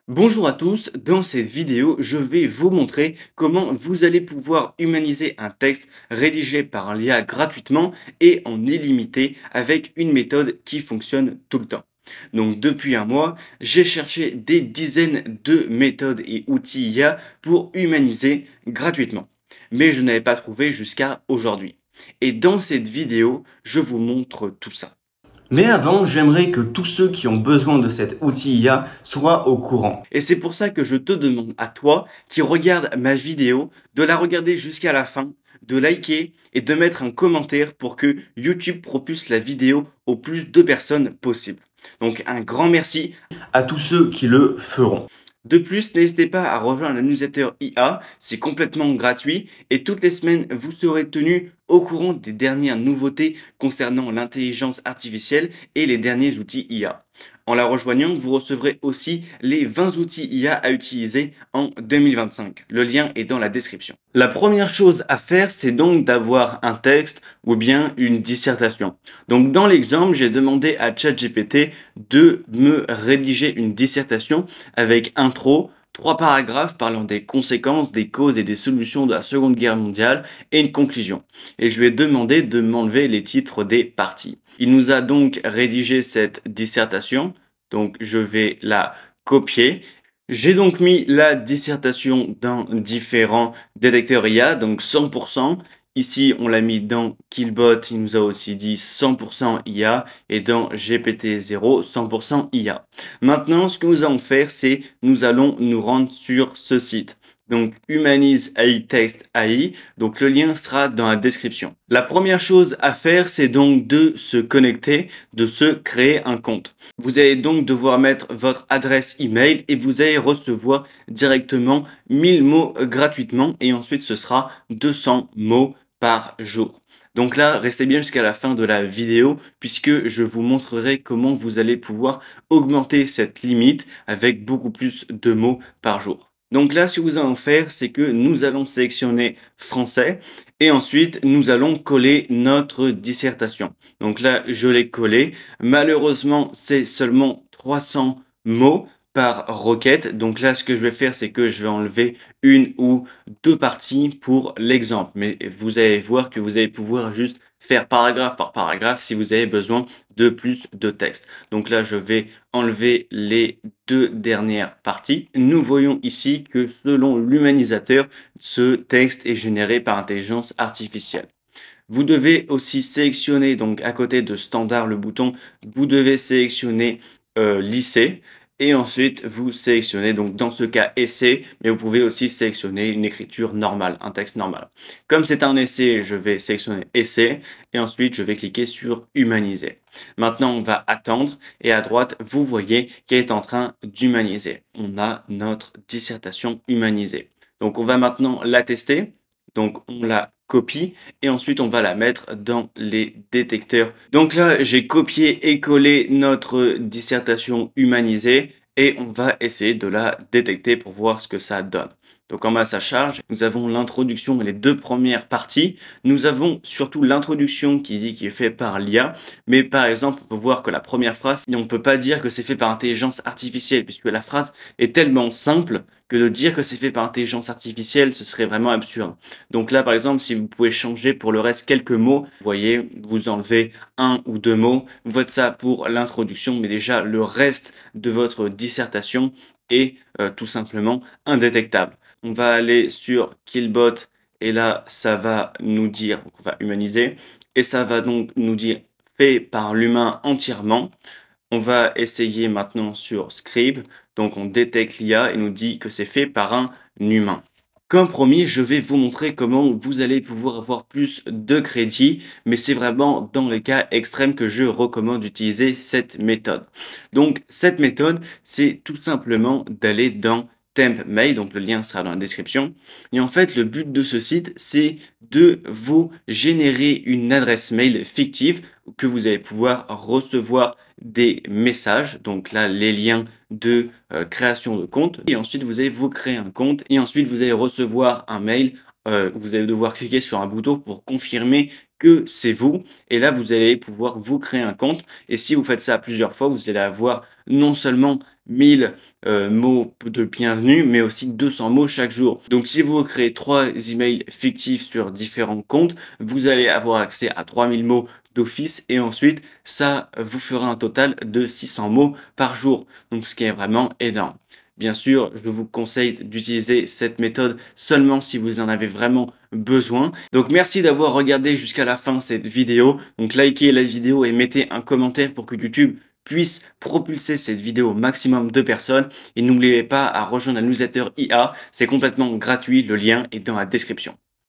Bonjour à tous, dans cette vidéo, je vais vous montrer comment vous allez pouvoir humaniser un texte rédigé par l'IA gratuitement et en illimité avec une méthode qui fonctionne tout le temps. Donc depuis un mois, j'ai cherché des dizaines de méthodes et outils IA pour humaniser gratuitement. Mais je n'avais pas trouvé jusqu'à aujourd'hui. Et dans cette vidéo, je vous montre tout ça. Mais avant, j'aimerais que tous ceux qui ont besoin de cet outil IA soient au courant. Et c'est pour ça que je te demande à toi qui regarde ma vidéo de la regarder jusqu'à la fin, de liker et de mettre un commentaire pour que YouTube propulse la vidéo au plus de personnes possible. Donc un grand merci à tous ceux qui le feront. De plus, n'hésitez pas à rejoindre la newsletter IA, c'est complètement gratuit et toutes les semaines, vous serez tenu au courant des dernières nouveautés concernant l'intelligence artificielle et les derniers outils IA. En la rejoignant, vous recevrez aussi les 20 outils IA à utiliser en 2025. Le lien est dans la description. La première chose à faire, c'est donc d'avoir un texte ou bien une dissertation. Donc dans l'exemple, j'ai demandé à ChatGPT de me rédiger une dissertation avec intro, 3 paragraphes parlant des conséquences, des causes et des solutions de la Seconde Guerre mondiale et une conclusion. Et je lui ai demandé de m'enlever les titres des parties. Il nous a donc rédigé cette dissertation, donc je vais la copier. J'ai donc mis la dissertation dans différents détecteurs IA, donc 100%. Ici, on l'a mis dans Killbot, il nous a aussi dit 100% IA, et dans GPT-0, 100% IA. Maintenant, ce que nous allons faire, c'est nous allons nous rendre sur ce site. Donc, Humanise AI Text AI. Donc, le lien sera dans la description. La première chose à faire, c'est donc de se connecter, de se créer un compte. Vous allez donc devoir mettre votre adresse email et vous allez recevoir directement 1000 mots gratuitement et ensuite ce sera 200 mots par jour. Donc là, restez bien jusqu'à la fin de la vidéo puisque je vous montrerai comment vous allez pouvoir augmenter cette limite avec beaucoup plus de mots par jour. Donc là, ce que nous allons faire, c'est que nous allons sélectionner français et ensuite nous allons coller notre dissertation. Donc là, je l'ai collé. Malheureusement, c'est seulement 300 mots par requête. Donc là, ce que je vais faire, c'est que je vais enlever une ou deux parties pour l'exemple. Mais vous allez voir que vous allez pouvoir juste faire paragraphe par paragraphe si vous avez besoin de plus de texte. Donc là, je vais enlever les deux dernières parties. Nous voyons ici que selon l'humanisateur, ce texte est généré par intelligence artificielle. Vous devez aussi sélectionner, donc à côté de standard, le bouton, vous devez sélectionner lycée. Et ensuite, vous sélectionnez, donc dans ce cas, essai, mais vous pouvez aussi sélectionner une écriture normale, un texte normal. Comme c'est un essai, je vais sélectionner essai et ensuite je vais cliquer sur humaniser. Maintenant, on va attendre et à droite, vous voyez qu'elle est en train d'humaniser. On a notre dissertation humanisée. Donc, on va maintenant la tester. Donc, on la copie et ensuite on va la mettre dans les détecteurs. Donc là, j'ai copié et collé notre dissertation humanisée et on va essayer de la détecter pour voir ce que ça donne. Donc en bas, ça charge. Nous avons l'introduction et les deux premières parties. Nous avons surtout l'introduction qui dit qu'il est fait par l'IA. Mais par exemple, on peut voir que la première phrase, on ne peut pas dire que c'est fait par intelligence artificielle puisque la phrase est tellement simple que de dire que c'est fait par intelligence artificielle, ce serait vraiment absurde. Donc là, par exemple, si vous pouvez changer pour le reste quelques mots, vous voyez, vous enlevez un ou deux mots, vous faites ça pour l'introduction, mais déjà le reste de votre dissertation est tout simplement indétectable. On va aller sur Killbot et là, ça va nous dire, on va humaniser, et ça va donc nous dire fait par l'humain entièrement. On va essayer maintenant sur Scribe. Donc on détecte l'IA et nous dit que c'est fait par un humain. Comme promis, je vais vous montrer comment vous allez pouvoir avoir plus de crédit, mais c'est vraiment dans les cas extrêmes que je recommande d'utiliser cette méthode. Donc cette méthode, c'est tout simplement d'aller dans Temp Mail, donc le lien sera dans la description. Et en fait, le but de ce site, c'est de vous générer une adresse mail fictive que vous allez pouvoir recevoir des messages, donc là les liens de création de compte, et ensuite vous allez vous créer un compte et ensuite vous allez recevoir un mail, vous allez devoir cliquer sur un bouton pour confirmer que c'est vous. Et là, vous allez pouvoir vous créer un compte. Et si vous faites ça plusieurs fois, vous allez avoir non seulement 1000 mots de bienvenue, mais aussi 200 mots chaque jour. Donc, si vous créez 3 emails fictifs sur différents comptes, vous allez avoir accès à 3000 mots d'office et ensuite, ça vous fera un total de 600 mots par jour. Donc, ce qui est vraiment énorme. Bien sûr, je vous conseille d'utiliser cette méthode seulement si vous en avez vraiment besoin. Donc merci d'avoir regardé jusqu'à la fin cette vidéo. Donc likez la vidéo et mettez un commentaire pour que YouTube puisse propulser cette vidéo au maximum de personnes. Et n'oubliez pas à rejoindre la newsletter IA, c'est complètement gratuit, le lien est dans la description.